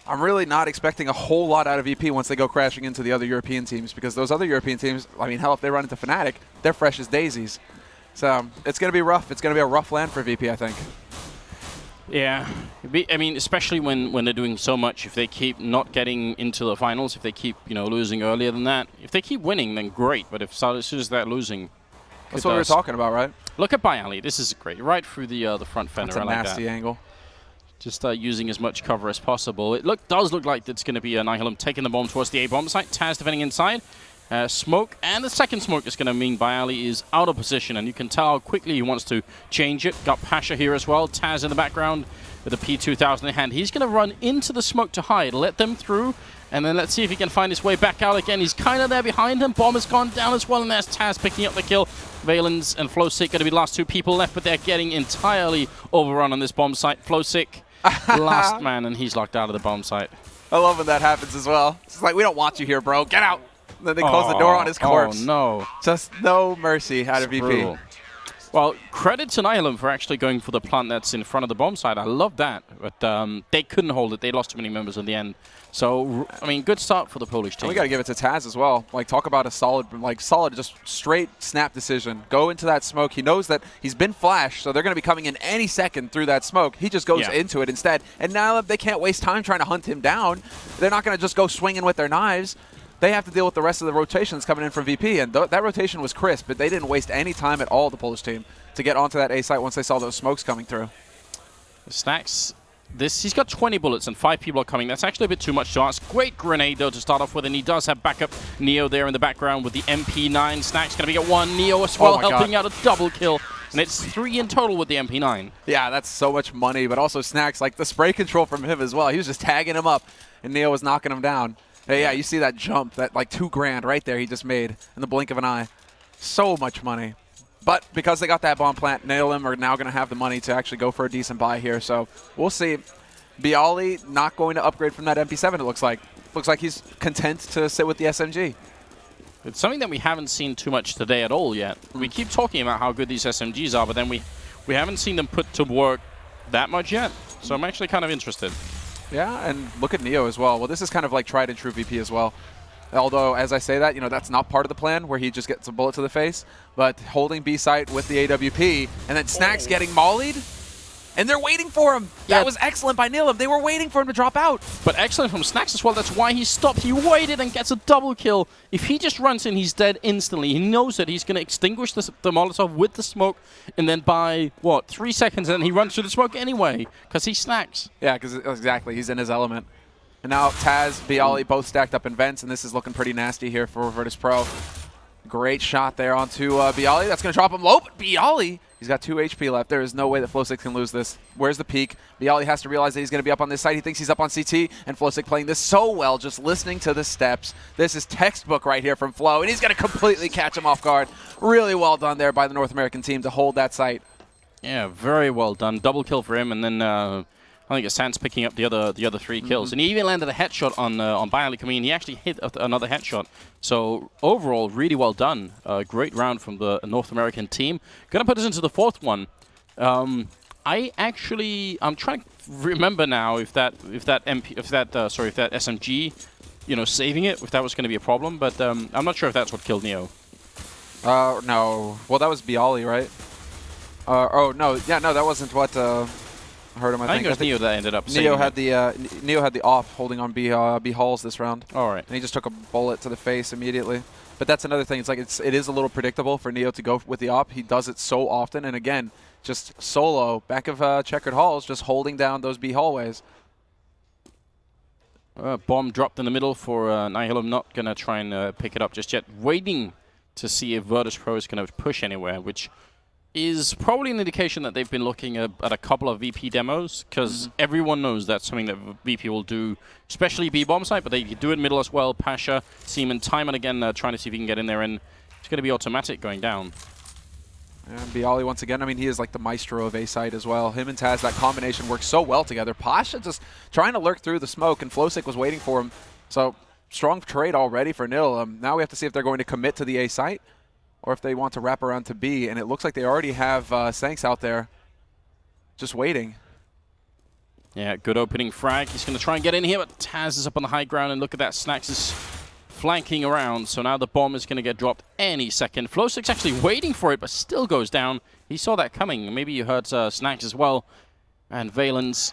I'm really not expecting a whole lot out of VP once they go crashing into the other European teams, because those other European teams, I mean, hell, if they run into Fnatic, they're fresh as daisies. So it's going to be rough. It's going to be a rough land for VP, I think. Yeah, I mean, especially when they're doing so much. If they keep not getting into the finals, if they keep losing earlier than that, if they keep winning, then great. But if as soon as they're losing, that's what we were talking about, right? Look at Bialy. This is great, right through the front fender. That's a like nasty angle. Just using as much cover as possible. It does look like it's going to be Nihilum taking the bomb towards the A bomb site. Taz defending inside. Smoke, and the second smoke is going to mean Bialy is out of position, and you can tell how quickly he wants to change it. Got Pasha here as well. Taz in the background with the P2000 in hand. He's going to run into the smoke to hide, let them through, and then let's see if he can find his way back out again. He's kind of there behind him. Bomb has gone down as well, and there's Taz picking up the kill. Valens and Flowsick going to be the last two people left, but they're getting entirely overrun on this bomb site. Flowsick, last man, and he's locked out of the bomb site. I love when that happens as well. It's like, we don't want you here, bro. Get out. Then they close the door on his corpse. Oh, no. Just no mercy out of VP. Brutal. Well, credit to Nihilum for actually going for the plant that's in front of the bomb site. I love that. But they couldn't hold it. They lost too many members in the end. So, I mean, good start for the Polish team. And we got to give it to Taz as well. Like, talk about a solid, just straight snap decision. Go into that smoke. He knows that he's been flashed, so they're going to be coming in any second through that smoke. He just goes into it instead. And now they can't waste time trying to hunt him down. They're not going to just go swinging with their knives. They have to deal with the rest of the rotations coming in from VP, and that rotation was crisp, but they didn't waste any time at all, the Polish team, to get onto that A site once they saw those smokes coming through. Snacks, he's got 20 bullets and 5 people are coming. That's actually a bit too much to ask. Great grenade, though, to start off with, and he does have backup. Neo there in the background with the MP9. Snacks going to get one. Neo as well, helping out a double kill. And it's 3 in total with the MP9. Yeah, that's so much money, but also Snacks, like the spray control from him as well. He was just tagging him up, and Neo was knocking him down. Hey, yeah, you see that jump, that like $2 grand right there he just made in the blink of an eye. So much money. But because they got that bomb plant, Nihilum are now going to have the money to actually go for a decent buy here. So we'll see. Bialy not going to upgrade from that MP7, it looks like. Looks like he's content to sit with the SMG. It's something that we haven't seen too much today at all yet. We keep talking about how good these SMGs are, but then we haven't seen them put to work that much yet. So I'm actually kind of interested. Yeah, and look at Neo as well. Well, this is kind of like tried and true VP as well. Although, as I say that, that's not part of the plan where he just gets a bullet to the face. But holding B site with the AWP, and then Snacks getting mollied, and they're waiting for him. Yeah. That was excellent by Nihilum. They were waiting for him to drop out. But excellent from Snacks as well. That's why he stopped. He waited and gets a double kill. If he just runs in, he's dead instantly. He knows that he's going to extinguish the Molotov with the smoke, and then by, 3 seconds, and then he runs through the smoke anyway, because he's Snacks. Yeah, because exactly. He's in his element. And now Taz, Bialy both stacked up in vents, and this is looking pretty nasty here for Virtus.pro. Great shot there onto Bialy. That's going to drop him low, but Bialy, he's got 2 HP left. There is no way that Flowsick can lose this. Where's the peak? Bialy has to realize that he's going to be up on this side. He thinks he's up on CT, and Flowsick playing this so well, just listening to the steps. This is textbook right here from Flow, and he's going to completely catch him off guard. Really well done there by the North American team to hold that site. Yeah, very well done. Double kill for him, and then I think Asant's picking up the other 3 kills. And he even landed a headshot on Bialy coming in. He actually hit another headshot. So overall, really well done. Great round from the North American team. Gonna put us into the 4th one. I'm trying to remember now if that SMG, saving it, if that was going to be a problem. But I'm not sure if that's what killed Neo. No. Well, that was Bialy, right? Oh no, yeah, no, that wasn't what hurt him. I think it was Neo that ended up. Neo had the off holding on B Halls this round. All right, and he just took a bullet to the face immediately. But that's another thing. It's like it is a little predictable for Neo to go with the op. He does it so often, and again, just solo back of checkered halls, just holding down those B hallways. Bomb dropped in the middle for Nihilum. Not gonna try and pick it up just yet. Waiting to see if Virtus.pro is gonna push anywhere, which is probably an indication that they've been looking at a couple of VP demos, because everyone knows that's something that VP will do, especially B-bomb site, but they do it middle as well. Pasha, Seaman, time and again trying to see if he can get in there, and it's going to be automatic going down. And Bialy, once again, I mean, he is like the maestro of A-site as well. Him and Taz, that combination works so well together. Pasha just trying to lurk through the smoke, and Flowsick was waiting for him. So, strong trade already for Nihilum. Now we have to see if they're going to commit to the A-site, or if they want to wrap around to B, and it looks like they already have Sanks out there just waiting. Yeah, good opening frag. He's going to try and get in here, but Taz is up on the high ground, and look at that. Snacks is flanking around, so now the bomb is going to get dropped any second. Flow6 actually waiting for it, but still goes down. He saw that coming. Maybe you heard Snacks as well. And Valen's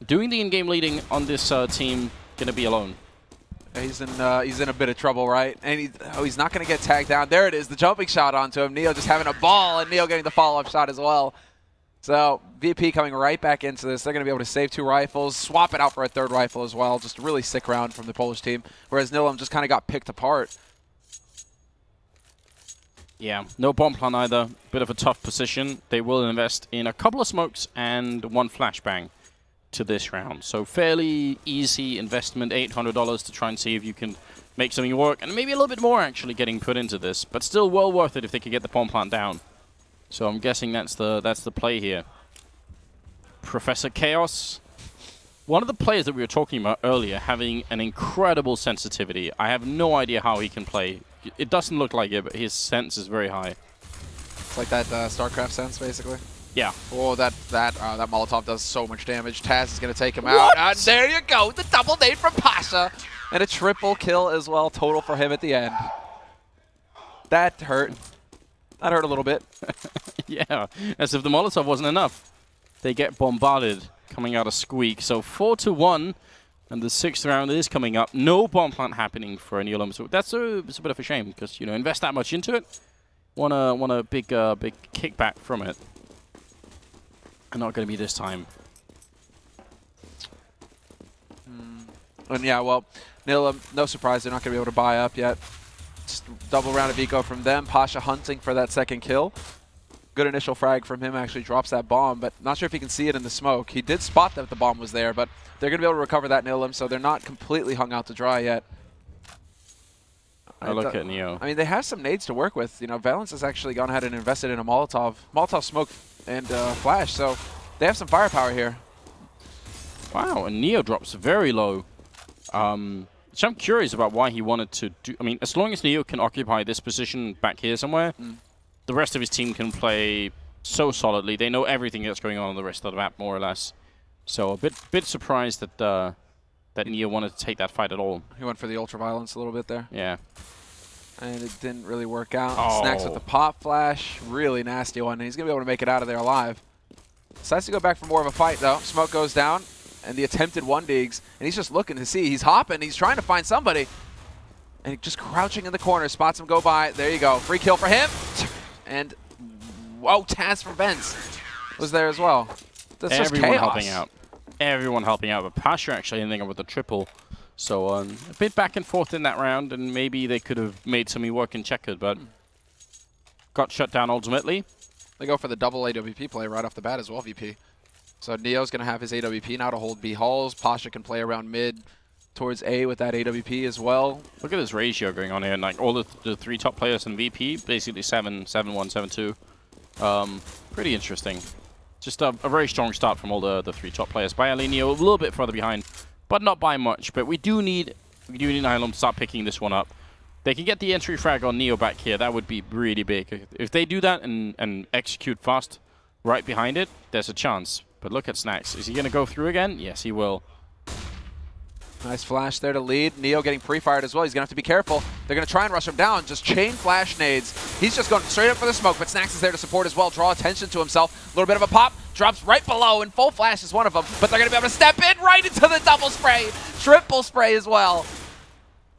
doing the in-game leading on this team, going to be alone. He's in a bit of trouble, right? And he's not going to get tagged down. There it is, the jumping shot onto him. Neo just having a ball, and Neo getting the follow-up shot as well. So VP coming right back into this. They're going to be able to save 2 rifles, swap it out for a 3rd rifle as well. Just a really sick round from the Polish team, whereas Nihilum just kind of got picked apart. Yeah, no bomb plan either. Bit of a tough position. They will invest in a couple of smokes and 1 flashbang to this round. So fairly easy investment, $800 to try and see if you can make something work, and maybe a little bit more actually getting put into this, but still well worth it if they could get the bomb plant down. So I'm guessing that's the play here. Professor Chaos, one of the players that we were talking about earlier, having an incredible sensitivity. I have no idea how he can play. It doesn't look like it, but his sense is very high. It's like that StarCraft sense, basically. Yeah. Oh, that Molotov does so much damage. Taz is going to take him out. And there you go, the double nade from Pasha. And a triple kill as well, total for him at the end. That hurt. That hurt a little bit. Yeah, as if the Molotov wasn't enough. They get bombarded coming out of Squeak. So 4-1, and the 6th round is coming up. No bomb plant happening for Nihilum. So it's a bit of a shame because, you know, invest that much into it. Want a big kickback from it. And not going to be this time. And yeah, well, Nihilum, no surprise, they're not going to be able to buy up yet. Just double round of eco from them. Pasha hunting for that 2nd kill. Good initial frag from him, actually drops that bomb, but not sure if he can see it in the smoke. He did spot that the bomb was there, but they're going to be able to recover that Nihilum, so they're not completely hung out to dry yet. I look at Neo. I mean, they have some nades to work with. You know, Valence has actually gone ahead and invested in a Molotov smoke and flash, so they have some firepower here. Wow, and Neo drops very low. So I'm curious about why he wanted to do... I mean, as long as Neo can occupy this position back here somewhere, the rest of his team can play so solidly. They know everything that's going on the rest of the map, more or less. So a bit surprised that that Neo wanted to take that fight at all. He went for the ultra-violence a little bit there. Yeah. And it didn't really work out. Oh. Snacks with the pop flash. Really nasty one. And he's going to be able to make it out of there alive. Decides to go back for more of a fight, though. Smoke goes down. And the attempted 1-digs. And he's just looking to see. He's hopping. He's trying to find somebody. And just crouching in the corner. Spots him go by. There you go. Free kill for him. And, whoa, Taz from Vents was there as well. That's just Everyone chaos. helping out. Everyone helping out. But Pasha actually ending up with a triple. So a bit back and forth in that round. And maybe they could have made something work in checkered. But got shut down ultimately. They go for the double AWP play right off the bat as well, VP. So Neo's going to have his AWP now to hold B halls. Pasha can play around mid towards A with that AWP as well. Look at this ratio going on here. And like all the 3 top players in VP, basically 7-1, 7-2. Pretty interesting. Just a very strong start from all the 3 top players. Bialy, Neo a little bit further behind, but not by much. But we do need Nihilum to start picking this one up. They can get the entry frag on Neo back here. That would be really big. If they do that and execute fast right behind it, there's a chance. But look at Snacks. Is he going to go through again? Yes, he will. Nice flash there to lead. Neo getting pre-fired as well. He's going to have to be careful. They're going to try and rush him down. Just chain flash nades. He's just going straight up for the smoke, but Snacks is there to support as well. Draw attention to himself. A little bit of a pop. Drops right below, and full flash is one of them. But they're going to be able to step in right into the double spray. Triple spray as well.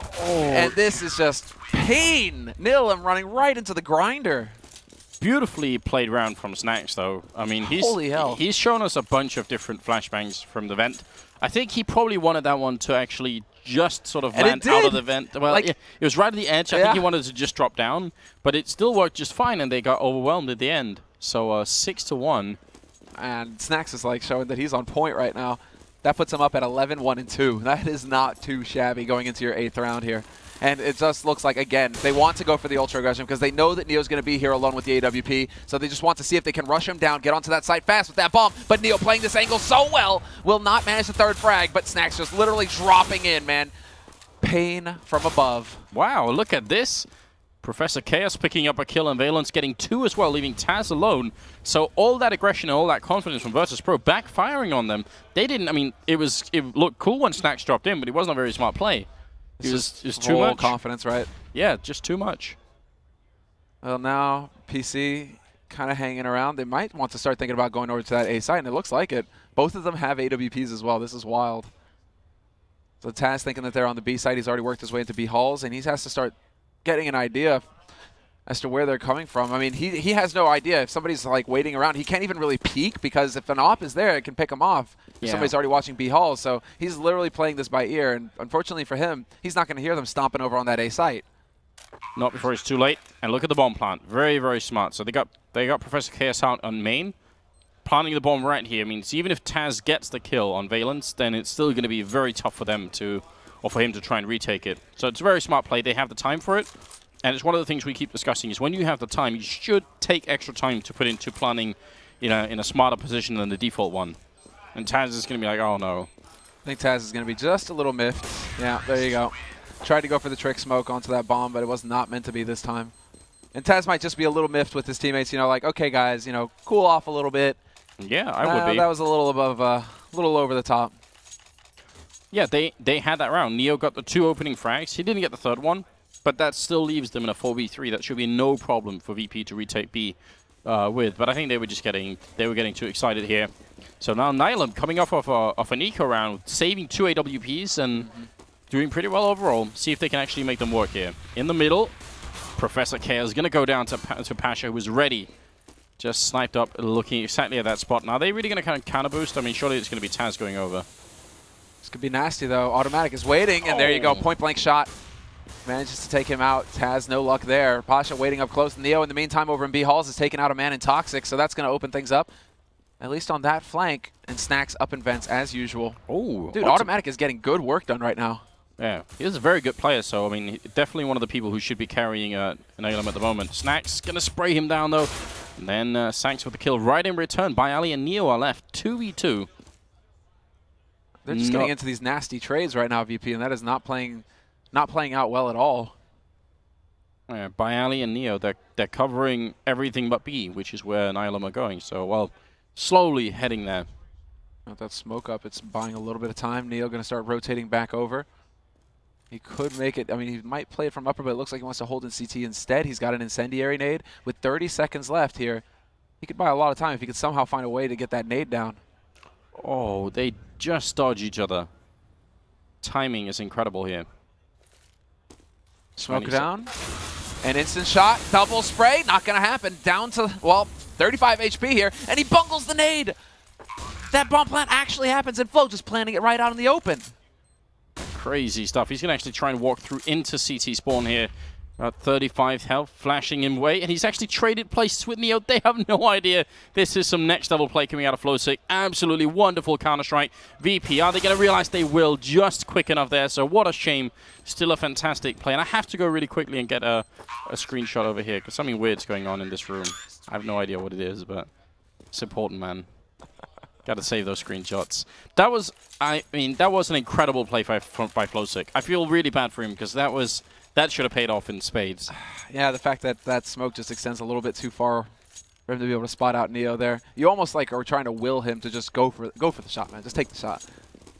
Oh. And this is just pain. Nihilum running right into the grinder. Beautifully played round from Snacks, though. I mean, he's shown us a bunch of different flashbangs from the vent. I think he probably wanted that one to actually just sort of land out of the vent. Well, like, it was right at the edge. I think he wanted to just drop down, but it still worked just fine, and they got overwhelmed at the end. So 6-1. And Snacks is like showing that he's on point right now. That puts him up at 11-1-2. That is not too shabby going into your 8th round here. And it just looks like, again, they want to go for the ultra aggression because they know that Neo's going to be here alone with the AWP. So they just want to see if they can rush him down, get onto that site fast with that bomb. But Neo playing this angle so well will not manage the 3rd frag. But Snacks just literally dropping in, man. Pain from above. Wow, look at this. Professor Chaos picking up a kill and Valence getting 2 as well, leaving Taz alone. So all that aggression and all that confidence from Virtus.pro backfiring on them. They didn't, I mean, it looked cool when Snacks dropped in, but it wasn't a very smart play. It was too much. Confidence, right? Yeah, just too much. Well, now PC kind of hanging around. They might want to start thinking about going over to that A site, and it looks like it. Both of them have AWPs as well. This is wild. So Taz thinking that they're on the B site. He's already worked his way into B halls, and he has to start getting an idea as to where they're coming from. I mean, he has no idea. If somebody's like waiting around, he can't even really peek, because if an op is there, it can pick him off. Yeah. Somebody's already watching B halls, so he's literally playing this by ear, and unfortunately for him, he's not going to hear them stomping over on that A site. Not before it's too late. And look at the bomb plant. Very, very smart. So they got Professor Chaos out on main, planting the bomb right here. Means even if Taz gets the kill on Valence, then it's still going to be very tough for them to, or for him to try and retake it. So it's a very smart play. They have the time for it. And it's one of the things we keep discussing is when you have the time, you should take extra time to put into planning, in a smarter position than the default one. And Taz is going to be like, oh no. I think Taz is going to be just a little miffed. Yeah, there you go. Tried to go for the trick smoke onto that bomb, but it was not meant to be this time. And Taz might just be a little miffed with his teammates, like, okay, guys, cool off a little bit. Yeah, I would be. That was a little above, a little over the top. Yeah, they had that round. Neo got the 2 opening frags. He didn't get the 3rd one, but that still leaves them in a 4v3. That should be no problem for VP to retake B with. But I think they were getting too excited here. So now Nihilum coming off of an eco round, saving 2 AWPs and doing pretty well overall. See if they can actually make them work here. In the middle, Professor Chaos is going to go down to Pasha, who was ready. Just sniped up, looking exactly at that spot. Now, are they really going to kind of counter boost? I mean, surely it's going to be Taz going over. This could be nasty, though. Automatic is waiting, and there you go. Point-blank shot. Manages to take him out. Taz, no luck there. Pasha waiting up close. Neo, in the meantime, over in B halls, is taking out a man in Toxic, so that's going to open things up, at least on that flank. And Snacks up in vents as usual. Oh, dude, Automatic is getting good work done right now. Yeah, he is a very good player, so, I mean, definitely one of the people who should be carrying Nihilum at the moment. Snacks going to spray him down, though. And then Sanks with the kill right in return. By Ali and Neo are left 2v2. They're just getting into these nasty trades right now, VP, and that is not playing out well at all. Yeah, by Ali and Neo, they're covering everything but B, which is where Nihilum are going. So, well, slowly heading there. With that smoke up, it's buying a little bit of time. Neo going to start rotating back over. He could make it. I mean, he might play it from upper, but it looks like he wants to hold in CT instead. He's got an incendiary nade. With 30 seconds left here, he could buy a lot of time if he could somehow find a way to get that nade down. Oh, they just dodge each other. Timing is incredible here. Smoke down. An instant shot. Double spray. Not going to happen. Down to, well, 35 HP here. And he bungles the nade. That bomb plant actually happens in flow, just planting it right out in the open. Crazy stuff. He's going to actually try and walk through into CT spawn here. About 35 health, flashing him away, and he's actually traded places with Neo. They have no idea. This is some next level play coming out of Flowsick. Absolutely wonderful Counter-Strike. VP, are they going to realize they will just quick enough there? So what a shame. Still a fantastic play. And I have to go really quickly and get a screenshot over here, because something weird's going on in this room. I have no idea what it is, but it's important, man. Got to save those screenshots. That was, I mean, that was an incredible play by Flowsick. I feel really bad for him because that should have paid off in spades. Yeah, the fact that that smoke just extends a little bit too far for him to be able to spot out Neo there. You almost like are trying to will him to just go for the shot, man. Just take the shot.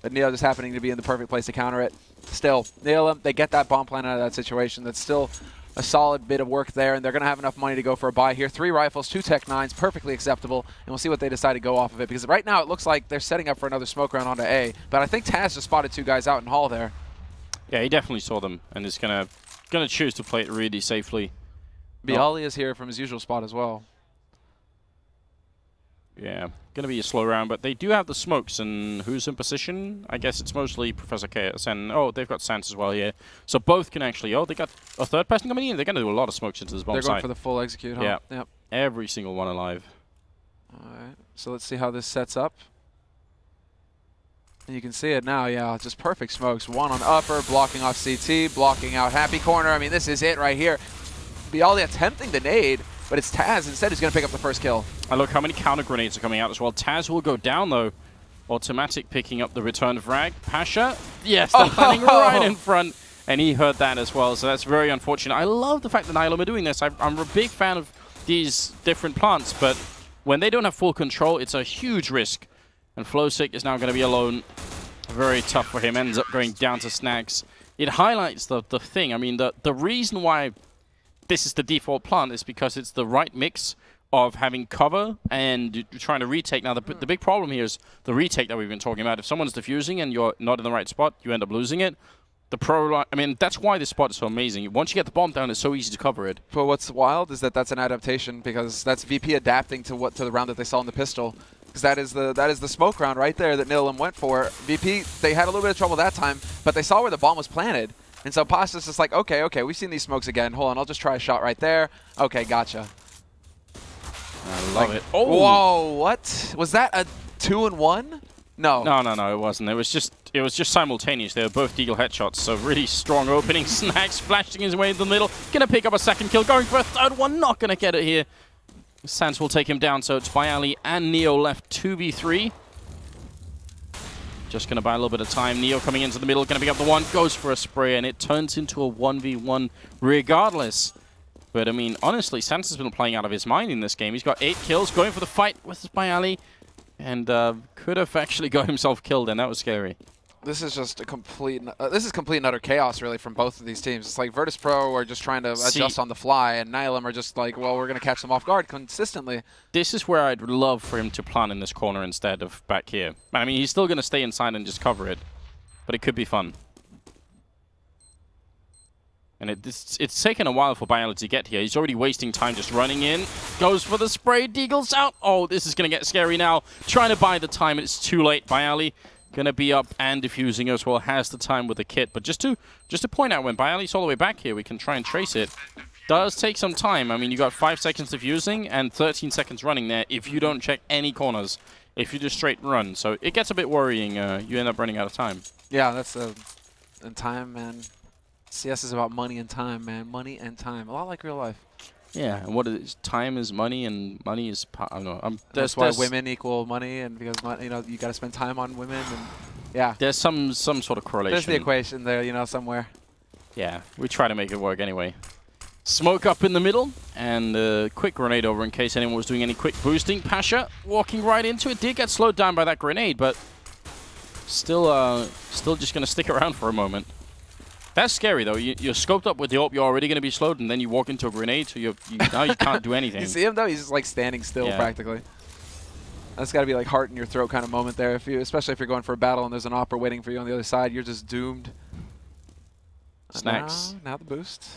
But Neo just happening to be in the perfect place to counter it. Still, Nihilum, they get that bomb plant out of that situation. That's still a solid bit of work there, and they're going to have enough money to go for a buy here. 3 rifles, 2 Tech 9s, perfectly acceptable, and we'll see what they decide to go off of it. Because right now it looks like they're setting up for another smoke round onto A, but I think Taz just spotted 2 guys out in Hall there. Yeah, he definitely saw them, and is gonna choose to play it really safely. Bialy is here from his usual spot as well. Yeah, gonna be a slow round, but they do have the smokes, and who's in position? I guess it's mostly Professor Chaos, and oh, they've got Sans as well here. So both can actually, oh, they got a third person coming in. They're gonna do a lot of smokes into this bomb site. They're going for the full execute, huh? Yeah, yep. Every single one alive. All right, so let's see how this sets up. And you can see it now, yeah, just perfect smokes. 1 on upper, blocking off CT, blocking out Happy Corner. I mean, this is it right here. Bialy attempting the nade, but it's Taz instead who's going to pick up the first kill. And look how many counter grenades are coming out as well. Taz will go down, though. Automatic picking up the return frag. Pasha, yes, they're planning right in front. and he heard that as well, so that's very unfortunate. I love the fact that Nihilum are doing this. I'm a big fan of these different plants, but when they don't have full control, it's a huge risk. And Flowsick is now going to be alone. Very tough for him. Ends up going down to Snags. It highlights the thing. I mean, the reason why this is the default plant is because it's the right mix of having cover and trying to retake. Now, the big problem here is the retake that we've been talking about. If someone's defusing and you're not in the right spot, you end up losing it. The pro, I mean, that's why this spot is so amazing. Once you get the bomb down, it's so easy to cover it. But what's wild is that that's an adaptation, because that's VP adapting to the round that they saw in the pistol. Because that is the smoke round right there that Nihilum went for. VP, they had a little bit of trouble that time, but they saw where the bomb was planted. And so Pasta's just like, okay, we've seen these smokes again. Hold on, I'll just try a shot right there. Okay, gotcha. I love it. Oh! Whoa, what? Was that a 2-in-1? No. No, it wasn't. It was just simultaneous. They were both deagle headshots, so really strong opening. Snags flashing his way in the middle. Gonna pick up a second kill, going for a third one. Not gonna get it here. Sans will take him down, so it's Bialy and Neo left 2v3. Just gonna buy a little bit of time. Neo coming into the middle, gonna pick up the one, goes for a spray, and it turns into a 1v1 regardless. But I mean, honestly, Sans has been playing out of his mind in this game. He's got 8 kills, going for the fight with Bialy. And could have actually got himself killed, and that was scary. This is just a complete and utter chaos, really, from both of these teams. It's like Virtus.pro are just trying to adjust on the fly, and Nihilum are just like, well, we're going to catch them off guard consistently. This is where I'd love for him to plant in this corner instead of back here. I mean, he's still going to stay inside and just cover it, but it could be fun. And it's taken a while for Bialy to get here. He's already wasting time just running in. Goes for the spray. Deagle's out. Oh, this is going to get scary now. Trying to buy the time, and it's too late. Bialy going to be up and defusing as well. Has the time with the kit. But just to point out, when Bialy's all the way back here, we can try and trace it. Does take some time. I mean, you got 5 seconds defusing and 13 seconds running there if you don't check any corners. If you just straight run. So it gets a bit worrying. You end up running out of time. Yeah, that's in time, man. CS is about money and time, man. Money and time. A lot like real life. Yeah, and what is time is money, and money is I don't know. That's why women equal money, and because you know, you got to spend time on women, and yeah. There's some sort of correlation. There's the equation there, you know, somewhere. Yeah, we try to make it work anyway. Smoke up in the middle, and a quick grenade over in case anyone was doing any quick boosting. Pasha walking right into it. Did get slowed down by that grenade, but still just gonna stick around for a moment. That's scary, though. You're scoped up with the AWP, you're already going to be slowed, and then you walk into a grenade, so now you can't do anything. You see him, though? He's just, like, standing still, practically. That's got to be, like, heart in your throat kind of moment there, especially if you're going for a battle and there's an opera waiting for you on the other side. You're just doomed. Snacks. Now the boost.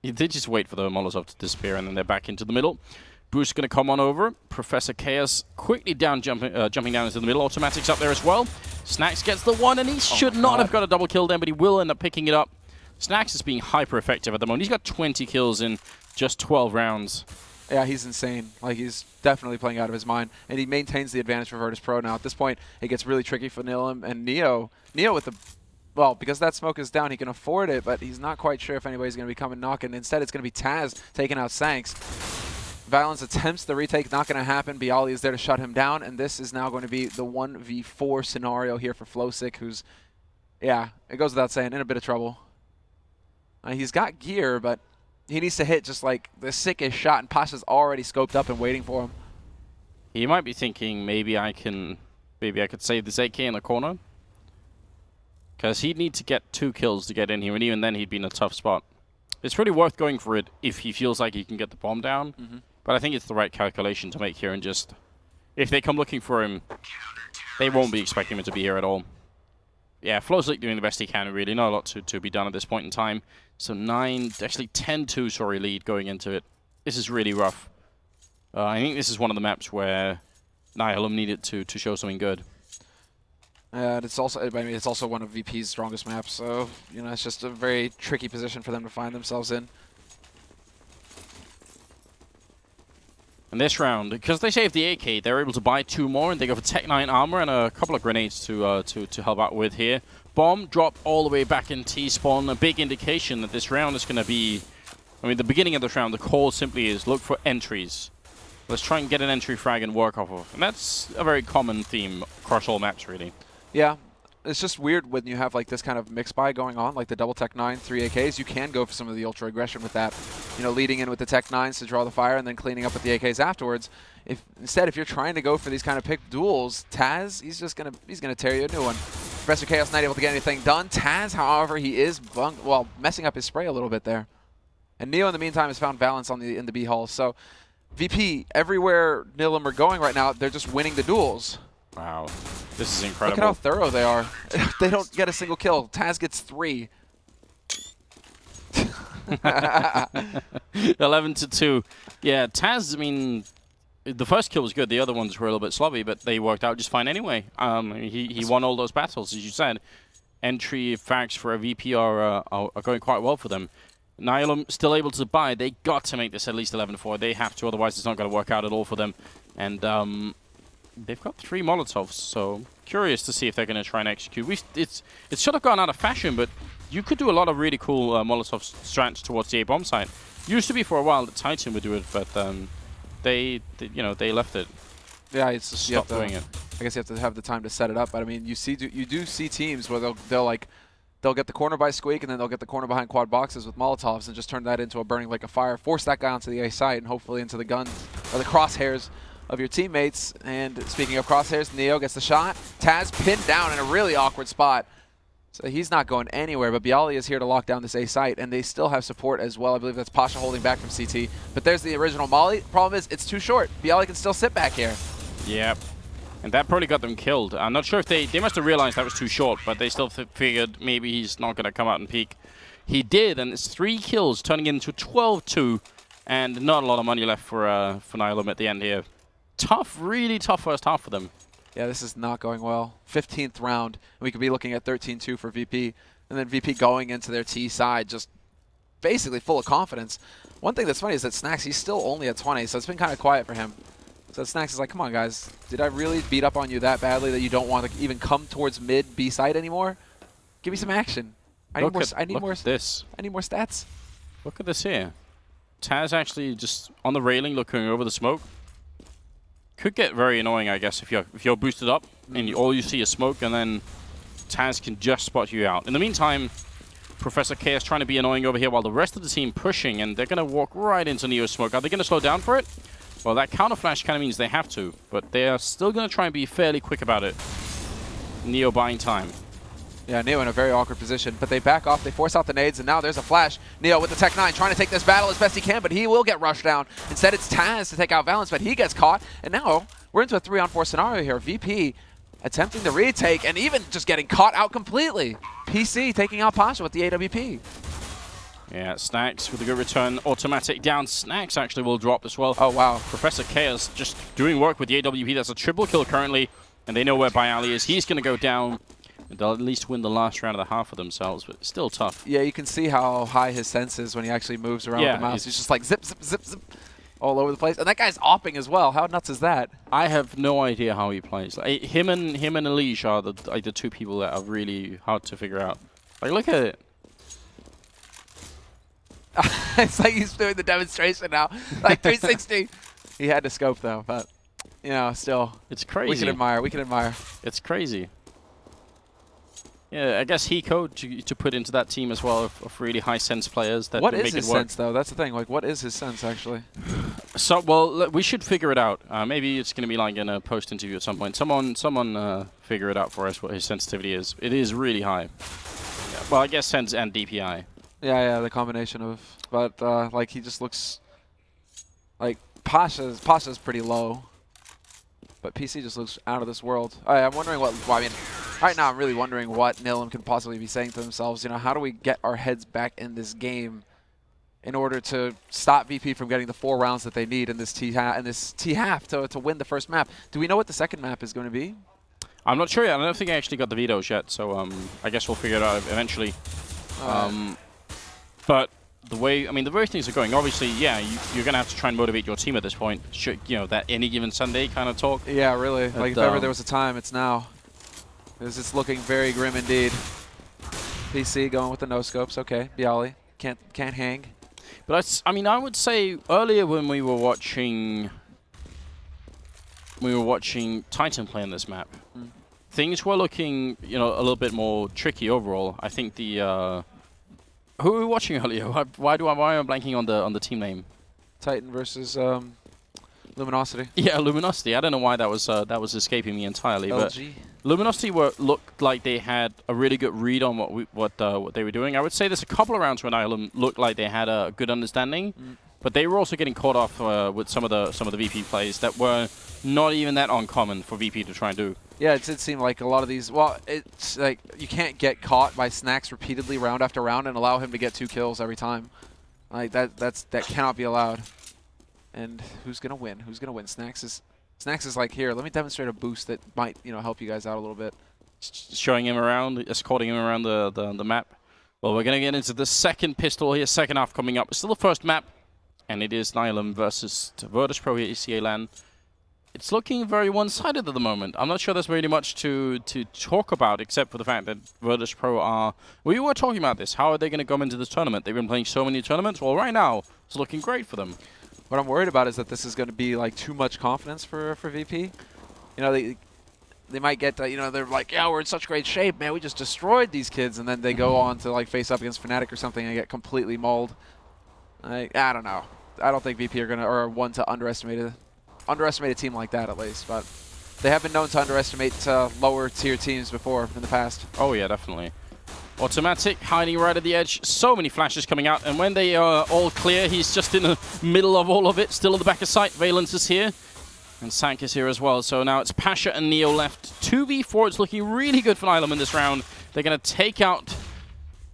You did just wait for the Molotov to disappear, and then they're back into the middle. Boost going to come on over. Professor Chaos quickly jumping down into the middle. Automatics up there as well. Snacks gets the one, and he should not have got a double kill then, but he will end up picking it up. Snacks is being hyper-effective at the moment. He's got 20 kills in just 12 rounds. Yeah, he's insane. Like, he's definitely playing out of his mind. And he maintains the advantage for Virtus.pro now. At this point, it gets really tricky for Nihilum. And Neo with the... Well, because that smoke is down, he can afford it, but he's not quite sure if anybody's going to be coming knocking. Instead, it's going to be Taz taking out Sanks. Valence attempts the retake, not going to happen. Bialy is there to shut him down, and this is now going to be the 1v4 scenario here for Flowsick, who's... Yeah, it goes without saying, in a bit of trouble. He's got gear, but he needs to hit just like the sickest shot, and Pasha's already scoped up and waiting for him. He might be thinking maybe I could save this AK in the corner, because he'd need to get 2 kills to get in here, and even then he'd be in a tough spot. It's really worth going for it if he feels like he can get the bomb down, but I think it's the right calculation to make here, and just if they come looking for him, they won't be expecting him to be here at all. Yeah, Flowsick doing the best he can, really. Not a lot to be done at this point in time. So 10-2, sorry, lead going into it. This is really rough. I think this is one of the maps where Nihilum needed to show something good. And it's also, I mean, it's also one of VP's strongest maps, so, you know, it's just a very tricky position for them to find themselves in. And this round, because they saved the AK, they're able to buy 2 more, and they go for Tech 9 armor and a couple of grenades to help out with here. Bomb drop all the way back in T-spawn, a big indication that this round is going to be... I mean, the beginning of this round, the call simply is look for entries. Let's try and get an entry frag and work off of. And that's a very common theme across all maps, really. Yeah. It's just weird when you have like this kind of mix buy going on, like the double Tech 9, 3 AKs. You can go for some of the ultra aggression with that, you know, leading in with the Tech 9s to draw the fire and then cleaning up with the AKs afterwards. Instead, if you're trying to go for these kind of pick duels, Taz, he's gonna tear you a new one. Professor Chaos not able to get anything done. Taz, however, he is messing up his spray a little bit there. And Neo in the meantime has found balance on in the B hall. So VP, everywhere Nihilum are going right now, they're just winning the duels. Wow, this is incredible. Look at how thorough they are. They don't get a single kill. Taz gets 3. 11-2. Yeah, Taz, I mean, the first kill was good. The other ones were a little bit sloppy, but they worked out just fine anyway. He won all those battles, as you said. Entry facts for a VP are going quite well for them. Nihilum still able to buy. They got to make this at least 11-4. They have to, otherwise it's not going to work out at all for them. And they've got 3 Molotovs, so curious to see if they're going to try and execute. It's sort of gone out of fashion, but you could do a lot of really cool Molotov strats towards the A-bomb side. Used to be for a while that Titan would do it, but they left it. Yeah, it's just stop doing it. I guess you have to have the time to set it up. But I mean, you do see teams where they'll get the corner by Squeak and then they'll get the corner behind quad boxes with Molotovs and just turn that into a burning like a fire. Force that guy onto the A site and hopefully into the guns or the crosshairs of your teammates. And speaking of crosshairs, Neo gets the shot. Taz pinned down in a really awkward spot. So he's not going anywhere, but Bialy is here to lock down this A site, and they still have support as well. I believe that's Pasha holding back from CT. But there's the original Molly. Problem is, it's too short. Bialy can still sit back here. Yep. And that probably got them killed. I'm not sure if they must have realized that was too short, but they still figured maybe he's not going to come out and peek. He did, and it's 3 kills, turning into 12-2, and not a lot of money left for Nihilum at the end here. Tough, really tough first half for them. Yeah, this is not going well. 15th round. We could be looking at 13-2 for VP. And then VP going into their T side, just basically full of confidence. One thing that's funny is that Snacks, he's still only at 20, so it's been kind of quiet for him. So Snacks is like, come on, guys. Did I really beat up on you that badly that you don't want to even come towards mid B side anymore? Give me some action. I need more stats. Look at this here. Taz actually just on the railing looking over the smoke. Could get very annoying, I guess, if you're boosted up and all you see is smoke, and then Taz can just spot you out. In the meantime, Professor K is trying to be annoying over here while the rest of the team pushing, and they're going to walk right into Neo's smoke. Are they going to slow down for it? Well, that counter flash kind of means they have to, but they are still going to try and be fairly quick about it. Neo buying time. Yeah, Neo in a very awkward position, but they back off, they force out the nades, and now there's a flash. Neo with the Tech 9 trying to take this battle as best he can, but he will get rushed down. Instead, it's Taz to take out Valence, but he gets caught, and now we're into a 3-on-4 scenario here. VP attempting the retake, and even just getting caught out completely. PC taking out Pasha with the AWP. Yeah, Snacks with a good return. Automatic down. Snacks actually will drop as well. Oh, wow. Professor Chaos just doing work with the AWP. That's a triple kill currently, and they know where Bialy is. He's going to go down. They'll at least win the last round of the half for themselves, but still tough. Yeah, you can see how high his sense is when he actually moves around with the mouse. He's just like zip, zip, zip, zip all over the place. And that guy's opping as well. How nuts is that? I have no idea how he plays. Like, him and Elish are the 2 people that are really hard to figure out. Like, look at it. It's like he's doing the demonstration now. Like 360. He had to scope though, but you know, still. It's crazy. We can admire. We can admire. It's crazy. Yeah, I guess Hiko to put into that team as well of really high sense players that what make it work. What is his sense though? That's the thing. Like, what is his sense actually? So, well, we should figure it out. Maybe it's going to be like in a post interview at some point. Someone figure it out for us what his sensitivity is. It is really high. Yeah, well, I guess sense and DPI. Yeah, the combination of. But like he just looks like Pasha's pretty low. But PC just looks out of this world. I'm wondering what. Well, I mean, right now I'm really wondering what Nihilum can possibly be saying to themselves. You know, how do we get our heads back in this game in order to stop VP from getting the 4 rounds that they need in this T half to win the first map? Do we know what the second map is going to be? I'm not sure yet. I don't think I actually got the vetoes yet, so I guess we'll figure it out eventually. But the way things are going, obviously, yeah, you're going to have to try and motivate your team at this point. You know, that any given Sunday kind of talk. Yeah, really. Like, if ever there was a time, it's now. Because it's looking very grim indeed. PC going with the no-scopes. Okay, Bialy. Can't hang. But I would say earlier when we were watching Titan play on this map, things were looking, a little bit more tricky overall. I think the who were we watching earlier? Why am I blanking on the team name? Titan versus Luminosity. Yeah, Luminosity. I don't know why that was escaping me entirely. LG. But Luminosity looked like they had a really good read on what they were doing. I would say there's a couple of rounds when Nihilum looked like they had a good understanding, but they were also getting caught off with some of the VP plays that were not even that uncommon for VP to try and do. Yeah, it did seem like a lot of these. Well, it's like you can't get caught by Snacks repeatedly round after round and allow him to get 2 kills every time. Like that cannot be allowed. And who's gonna win? Who's gonna win? Snacks is like, here, let me demonstrate a boost that might, help you guys out a little bit. Showing him around, escorting him around the map. Well, we're gonna get into the second pistol here, second half coming up. It's still the first map, and it is Nihilum versus Virtus.pro here, ESEA LAN. It's looking very one-sided at the moment. I'm not sure there's really much to talk about, except for the fact that Virtus.pro are... We were talking about this. How are they going to come into this tournament? They've been playing so many tournaments. Well, right now, it's looking great for them. What I'm worried about is that this is going to be like too much confidence for VP. They might get, they're like, yeah, we're in such great shape, man. We just destroyed these kids. And then they go on to like face up against Fnatic or something and get completely mauled. I don't know. I don't think VP are one to underestimate a team like that, at least. But they have been known to underestimate lower tier teams before in the past. Oh, yeah, definitely. Automatic, hiding right at the edge. So many flashes coming out. And when they are all clear, he's just in the middle of all of it. Still at the back of sight. Valence is here. And Sank is here as well. So now it's Pasha and Neo left. 2v4. It's looking really good for Nihilum in this round. They're going to take out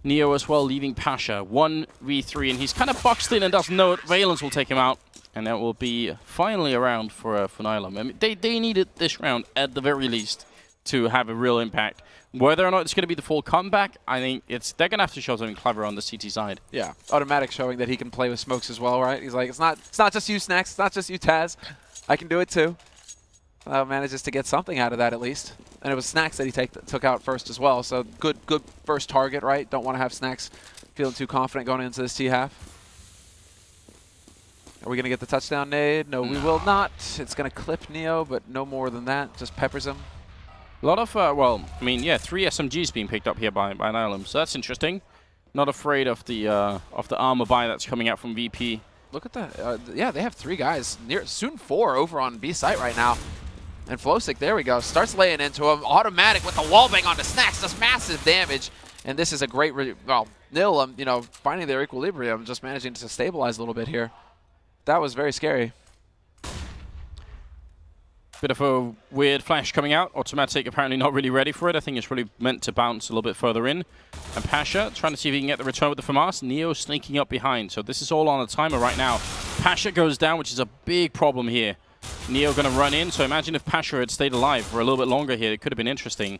Neo as well, leaving Pasha. 1v3. And he's kind of boxed in and doesn't know it. Valence will take him out. And that will be finally a round for Nihilum. I mean, they needed this round at the very least to have a real impact. Whether or not it's going to be the full comeback, I think they're going to have to show something clever on the CT side. Yeah, Automatic showing that he can play with smokes as well, right? He's like, it's not just you, Snacks. It's not just you, Taz. I can do it too. Manages to get something out of that at least. And it was Snacks that he took out first as well. So good first target, right? Don't want to have Snacks feeling too confident going into this T-half. Are we going to get the touchdown nade? No, we will not. It's going to clip Neo, but no more than that. Just peppers him. A lot of, 3 SMGs being picked up here by Nihilum, so that's interesting. Not afraid of the armor buy that's coming out from VP. Look at that. Yeah, they have 3 guys, soon 4 over on B site right now. And Flowsick, there we go, starts laying into him. Automatic with the wallbang onto Snacks, does massive damage. And this is a great, Nihilum, finding their equilibrium, just managing to stabilize a little bit here. That was very scary. Bit of a weird flash coming out. Automatic apparently not really ready for it. I think it's really meant to bounce a little bit further in. And Pasha trying to see if he can get the return with the FAMAS. Neo sneaking up behind. So this is all on a timer right now. Pasha goes down, which is a big problem here. Neo going to run in. So imagine if Pasha had stayed alive for a little bit longer here. It could have been interesting.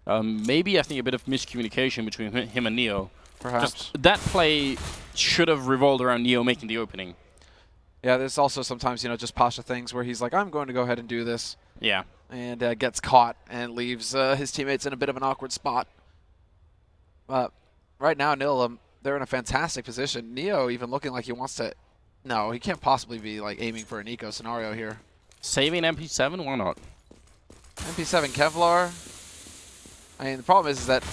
Maybe, I think, a bit of miscommunication between him and Neo. Perhaps. Just that play should have revolved around Neo making the opening. Yeah, there's also sometimes, just Pasha things where he's like, I'm going to go ahead and do this. Yeah. And gets caught and leaves his teammates in a bit of an awkward spot. But right now, Nihilum, they're in a fantastic position. Neo even looking like he wants to... No, he can't possibly be aiming for an eco scenario here. Saving MP7? Why not? MP7 Kevlar. I mean, the problem is that...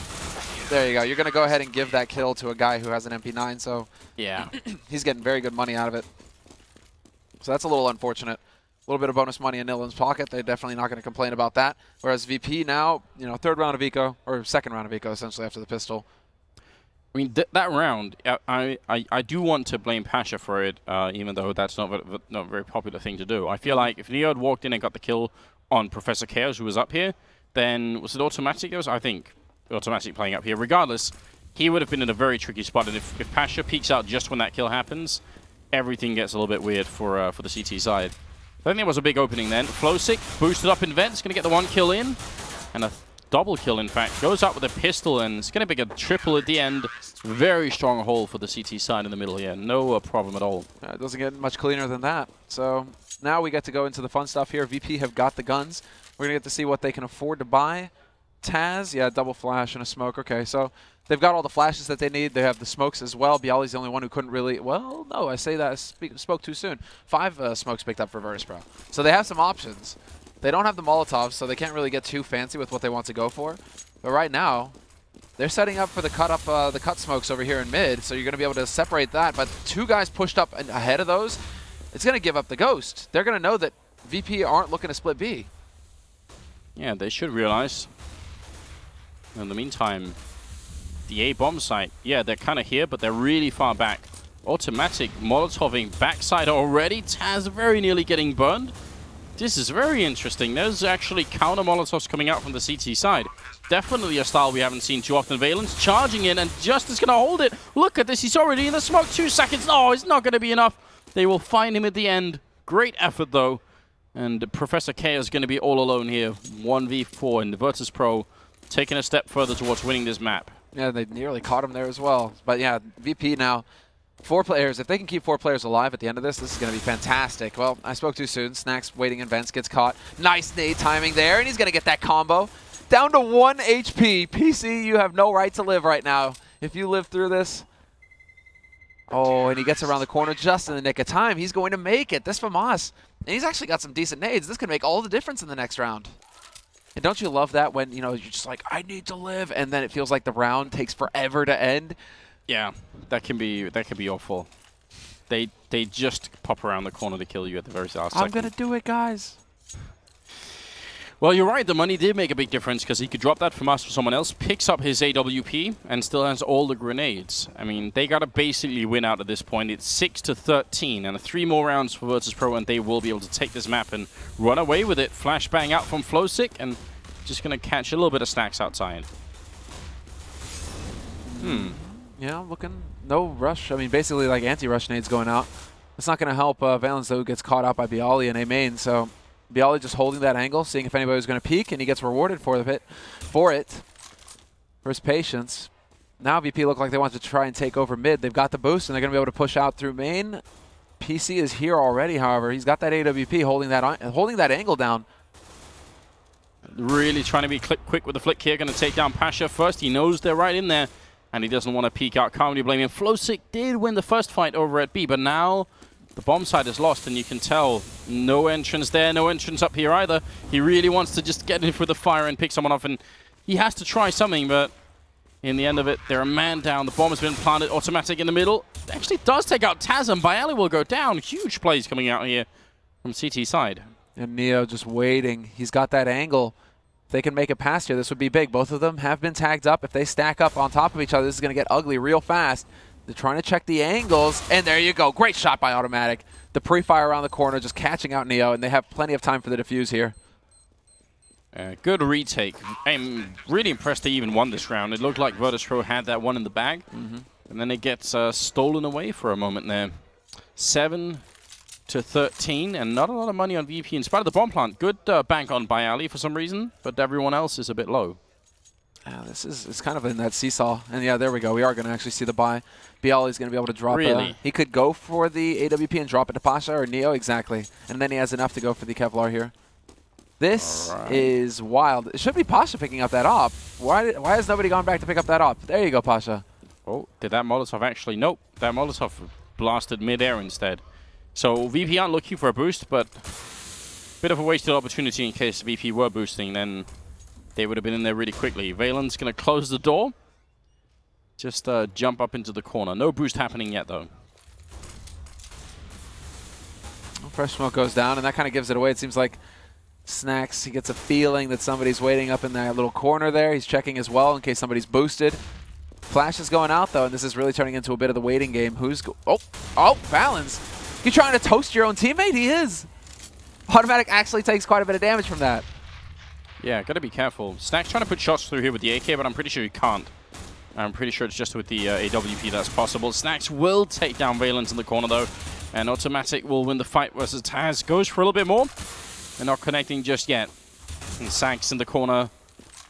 There you go. You're going to go ahead and give that kill to a guy who has an MP9, so... Yeah. He's getting very good money out of it. So that's a little unfortunate. A little bit of bonus money in Nihilum's pocket. They're definitely not going to complain about that. Whereas VP now, 3rd round of eco, or 2nd round of eco essentially after the pistol. I mean, that round, I do want to blame Pasha for it, even though that's not a very popular thing to do. I feel like if Neo had walked in and got the kill on Professor Chaos, who was up here, then was it Automatic? I think Automatic playing up here. Regardless, he would have been in a very tricky spot. And if Pasha peeks out just when that kill happens, everything gets a little bit weird for the CT side. I think there was a big opening then. Flowsick boosted up in Vents, going to get the 1 kill in. And a double kill, in fact. Goes up with a pistol, and it's going to be a triple at the end. Very strong hold for the CT side in the middle here. No problem at all. It doesn't get much cleaner than that. So now we get to go into the fun stuff here. VP have got the guns. We're going to get to see what they can afford to buy. Taz, yeah, double flash and a smoke. Okay, so they've got all the flashes that they need. They have the smokes as well. Bialy's the only one who couldn't really... Well, no, I say that. I spoke too soon. 5 smokes picked up for Virtus.pro. So they have some options. They don't have the Molotovs, so they can't really get too fancy with what they want to go for. But right now, they're setting up for the cut smokes over here in mid, so you're going to be able to separate that. But 2 guys pushed up ahead of those, it's going to give up the ghost. They're going to know that VP aren't looking to split B. Yeah, they should realize. In the meantime, the A bomb site, yeah, they're kind of here, but they're really far back. Automatic Molotoving backside already. Taz very nearly getting burned. This is very interesting. There's actually counter Molotovs coming out from the CT side. Definitely a style we haven't seen too often. Valence charging in, and Just is going to hold it. Look at this. He's already in the smoke. 2 seconds. Oh, it's not going to be enough. They will find him at the end. Great effort, though. And Professor K is going to be all alone here. 1v4 in the Virtus.pro, taking a step further towards winning this map. Yeah, they nearly caught him there as well. But yeah, VP now, 4 players. If they can keep 4 players alive at the end of this is going to be fantastic. Well, I spoke too soon. Snacks waiting in vents, gets caught. Nice nade timing there, and he's going to get that combo. Down to 1 HP. PC, you have no right to live right now. If you live through this. Oh, and he gets around the corner just in the nick of time. He's going to make it. This FAMAS. And he's actually got some decent nades. This could make all the difference in the next round. And don't you love that when, you know, you're just like, I need to live, and then it feels like the round takes forever to end? Yeah, that can be awful. They just pop around the corner to kill you at the very last second. I'm going to do it, guys. Well, you're right. The money did make a big difference because he could drop that from us for someone else, picks up his AWP, and still has all the grenades. I mean, they got to basically win out at this point. It's 6-13, and 3 more rounds for Virtus.pro, and they will be able to take this map and run away with it. Flashbang out from Flowsick, and just going to catch a little bit of Snacks outside. Yeah, looking no rush. I mean, basically like anti-rush nades going out. It's not going to help Valence, though, who gets caught out by Bialy in A main, so Bialy just holding that angle, seeing if anybody was going to peek, and he gets rewarded for it. For his patience. Now VP look like they want to try and take over mid. They've got the boost, and they're going to be able to push out through main. PC is here already, however. He's got that AWP holding that angle down. Really trying to be quick with the flick here. Going to take down Pasha first. He knows they're right in there, and he doesn't want to peek out. Can't really blame him. Flowsick did win the first fight over at B, but now the bomb side is lost, and you can tell no entrance there, no entrance up here either. He really wants to just get in for the fire and pick someone off, and he has to try something, but in the end of it, they're a man down. The bomb has been planted, automatic in the middle. Actually does take out Taz, and Bialy will go down. Huge plays coming out here from CT side. And Neo just waiting. He's got that angle. If they can make it past here, this would be big. Both of them have been tagged up. If they stack up on top of each other, this is going to get ugly real fast. They're trying to check the angles, and there you go. Great shot by Automatic. The pre-fire around the corner, just catching out Neo, and they have plenty of time for the defuse here. Good retake. I'm really impressed they even won this round. It looked like Virtus.pro had that one in the bag, and then it gets stolen away for a moment there. 7-13, and not a lot of money on VP in spite of the bomb plant. Good bank on Bialy for some reason, but everyone else is a bit low. It's kind of in that seesaw. And yeah, there we go. We are going to actually see the buy. Bialy's going to be able to drop Really? he could go for the AWP and drop it to Pasha or Neo, exactly. And then he has enough to go for the Kevlar here. This is wild. It should be Pasha picking up that op. Why has nobody gone back to pick up that op? There you go, Pasha. Oh, did that Molotov actually? Nope. That Molotov blasted mid-air instead. So VP aren't looking for a boost, but bit of a wasted opportunity in case VP were boosting, then they would have been in there really quickly. Valen's going to close the door. Just jump up into the corner. No boost happening yet, though. Fresh smoke goes down, and that kind of gives it away. It seems like Snacks, he gets a feeling that somebody's waiting up in that little corner there. He's checking as well in case somebody's boosted. Flash is going out, though, and this is really turning into a bit of the waiting game. Oh, Valens. You trying to toast your own teammate? He is. Automatic actually takes quite a bit of damage from that. Yeah, got to be careful. Snacks trying to put shots through here with the AK, but I'm pretty sure he can't. I'm pretty sure it's just with the AWP that's possible. Snacks will take down Valence in the corner, though, and Automatic will win the fight versus Taz. Goes for a little bit more. They're not connecting just yet. And Sanks in the corner.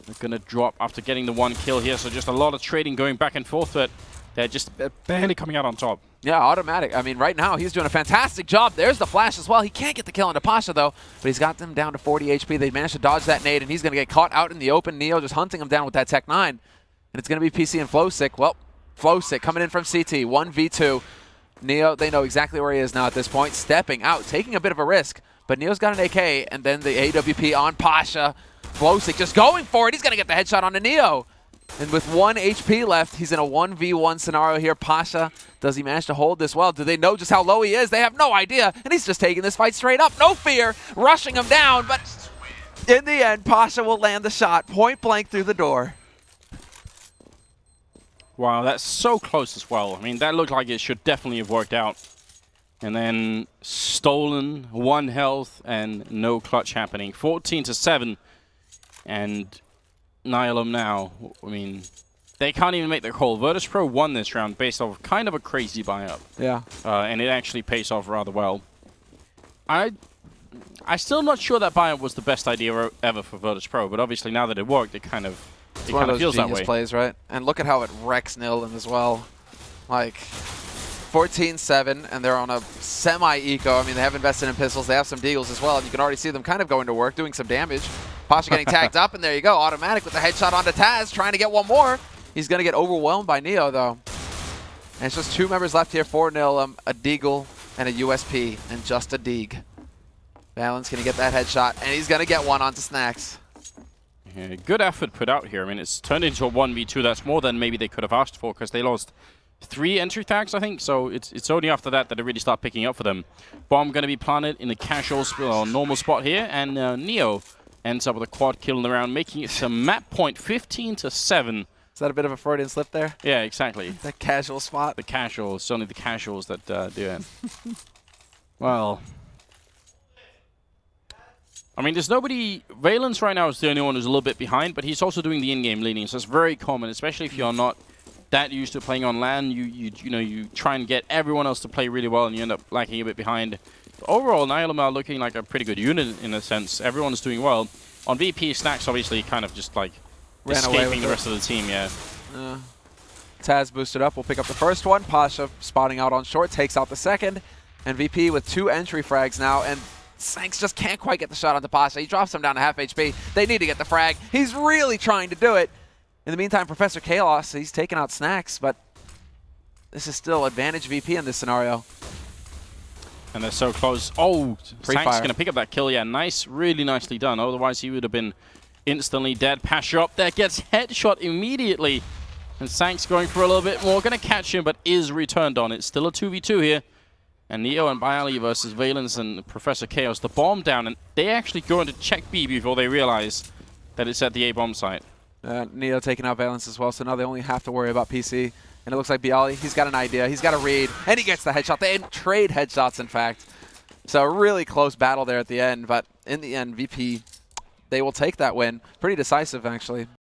They're going to drop after getting the 1 kill here, so just a lot of trading going back and forth, but they're just barely coming out on top. Yeah, Automatic. I mean, right now, he's doing a fantastic job. There's the flash as well. He can't get the kill into Pasha, though, but he's got them down to 40 HP. They managed to dodge that nade, and he's going to get caught out in the open. Neo just hunting him down with that Tech 9. And it's going to be PC and Flowsick. Well, Flowsick coming in from CT, 1v2. Neo, they know exactly where he is now at this point. Stepping out, taking a bit of a risk, But Neo's got an AK, and then the AWP on Pasha. Blosick just going for it. He's going to get the headshot onto Neo. And with 1 HP left, he's in a 1v1 scenario here. Pasha, does he manage to hold this well? Do they know just how low he is? They have no idea. And he's just taking this fight straight up. No fear. Rushing him down. But in the end, Pasha will land the shot. Point blank through the door. Wow, that's so close as well. I mean, that looked like it should definitely have worked out. And then stolen, 1 health, and no clutch happening. 14-7. And Nihilum now, I mean, they can't even make their call. Virtus.pro won this round based off kind of a crazy buy-up. Yeah. And it actually pays off rather well. I'm still not sure that buy-up was the best idea ever for Virtus.pro, but obviously now that it worked, it kind of feels that way. Plays, right? And look at how it wrecks Nihilum as well. Like 14-7, and they're on a semi-eco. I mean, they have invested in pistols. They have some deagles as well, and you can already see them kind of going to work, doing some damage. Pasha getting tagged up, and there you go. Automatic with the headshot onto Taz, trying to get one more. He's going to get overwhelmed by Neo, though. And it's just 2 members left here for Nihilum, a deagle and a USP, and just a deag. Valen's going to get that headshot, and he's going to get one onto Snacks. Yeah, good effort put out here. I mean, it's turned into a 1v2. That's more than maybe they could have asked for, because they lost 3 entry tags, I think. So it's only after that that it really start picking up for them. Bomb going to be planted in the casual or normal spot here, and Neo ends up with a quad kill in the round, making it to map point 15-7. Is that a bit of a Freudian slip there? Yeah, exactly. The casual spot. The casuals. It's only the casuals that do it. Well, I mean, there's nobody. Valence right now is the only one who's a little bit behind, but he's also doing the in-game leading, so it's very common, especially if you're not that used to playing on LAN. You try and get everyone else to play really well, and you end up lagging a bit behind. Overall, Nihilum are looking like a pretty good unit in a sense. Everyone's doing well. On VP, Snacks obviously kind of just like escaping the rest of the team, yeah. Taz boosted up. We'll pick up the first one. Pasha spotting out on short, takes out the second. And VP with 2 entry frags now, and Sanks just can't quite get the shot onto Pasha. He drops him down to half HP. They need to get the frag. He's really trying to do it. In the meantime, Professor Kalos, he's taking out Snacks, but this is still advantage VP in this scenario. And they're so close. Oh, Sank's going to pick up that kill. Yeah, nice. Really nicely done. Otherwise, he would have been instantly dead. Pasha up there, gets headshot immediately. And Sank's going for a little bit more. Going to catch him, but is returned on. It's still a 2v2 here. And Neo and Bialy versus Valence and Professor Chaos. The bomb down, and they actually go into check B before they realize that it's at the A bomb site. Neo taking out Valence as well, so now they only have to worry about PC. And it looks like Bialy, he's got an idea. He's got a read, and he gets the headshot. They trade headshots, in fact. So a really close battle there at the end. But in the end, VP, they will take that win. Pretty decisive, actually.